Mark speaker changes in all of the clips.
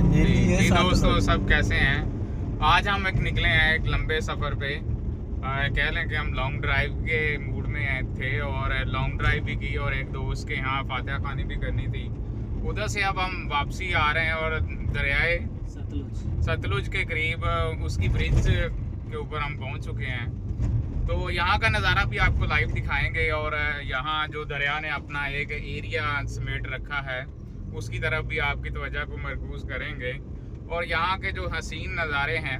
Speaker 1: जी दोस्तों, सब कैसे हैं। आज हम निकले हैं एक लंबे सफ़र पे। कह लें कि हम लॉन्ग ड्राइव के मूड में थे और लॉन्ग ड्राइव भी की और एक दोस्त के यहाँ फातिहा खानी भी करनी थी। उधर से अब हम वापसी आ रहे हैं और दरियाए सतलुज के करीब उसकी ब्रिज के ऊपर हम पहुँच चुके हैं। तो यहाँ का नज़ारा भी आपको लाइव दिखाएंगे और यहाँ जो दरिया ने अपना एक एरिया समेट रखा है उसकी तरफ भी आपकी तवज्जो को मरकूज़ करेंगे और यहाँ के जो हसीन नज़ारे हैं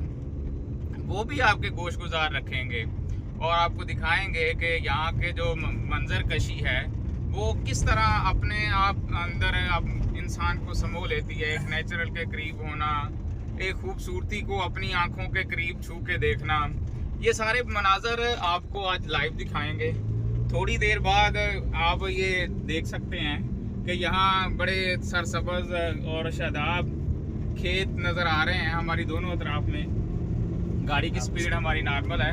Speaker 1: वो भी आपके गोशगुजार रखेंगे और आपको दिखाएंगे कि यहाँ के जो मंजर कशी है वो किस तरह अपने आप अंदर इंसान को समो लेती है। एक नेचुरल के करीब होना, एक खूबसूरती को अपनी आँखों के करीब छू के देखना, ये सारे मनाजर आपको आज लाइव दिखाएंगे। थोड़ी देर बाद आप ये देख सकते हैं कि यहाँ बड़े सरसब्ज़ और शादाब खेत नज़र आ रहे हैं हमारी दोनों अतराफ में। गाड़ी की स्पीड हमारी नॉर्मल है,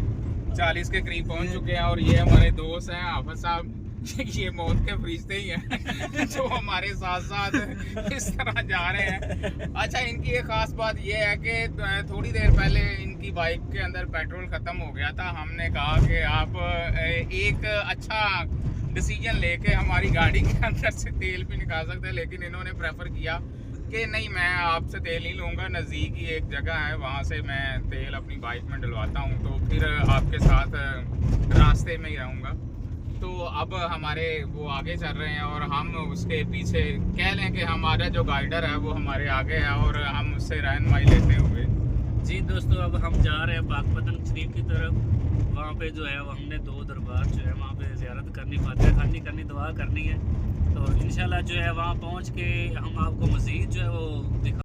Speaker 1: 40 के करीब पहुँच चुके हैं और ये हमारे दोस्त हैं हाफिज़ साहब, ये मौत के फरिश्ते ही हैं जो हमारे साथ साथ इस तरह जा रहे हैं। अच्छा, इनकी एक ख़ास बात ये है कि थोड़ी देर पहले इनकी बाइक के अंदर पेट्रोल ख़त्म हो गया था। हमने कहा कि आप एक अच्छा डिसीजन लेके हमारी गाड़ी के अंदर से तेल भी निकाल सकते हैं, लेकिन इन्होंने प्रेफर किया कि नहीं, मैं आपसे तेल नहीं लूँगा, नज़दीक ही एक जगह है वहाँ से मैं तेल अपनी बाइक में डलवाता हूँ, तो फिर आपके साथ रास्ते में ही रहूँगा। तो अब हमारे वो आगे चल रहे हैं और हम उसके पीछे, कह लें कि हमारा जो गाइडर है वो हमारे आगे है और हम उससे रहनुमाई लेते हुए।
Speaker 2: जी दोस्तों, अब हम जा रहे हैं पाकपतन शरीफ की तरफ। वहाँ पे जो है हमने 2 दरबार जो है वहाँ पे ज़ियारत करनी, फातिहा खानी करनी, दुआ करनी है। तो इंशाल्लाह जो है वहाँ पहुँच के हम आपको मज़ीद जो है वो दिखा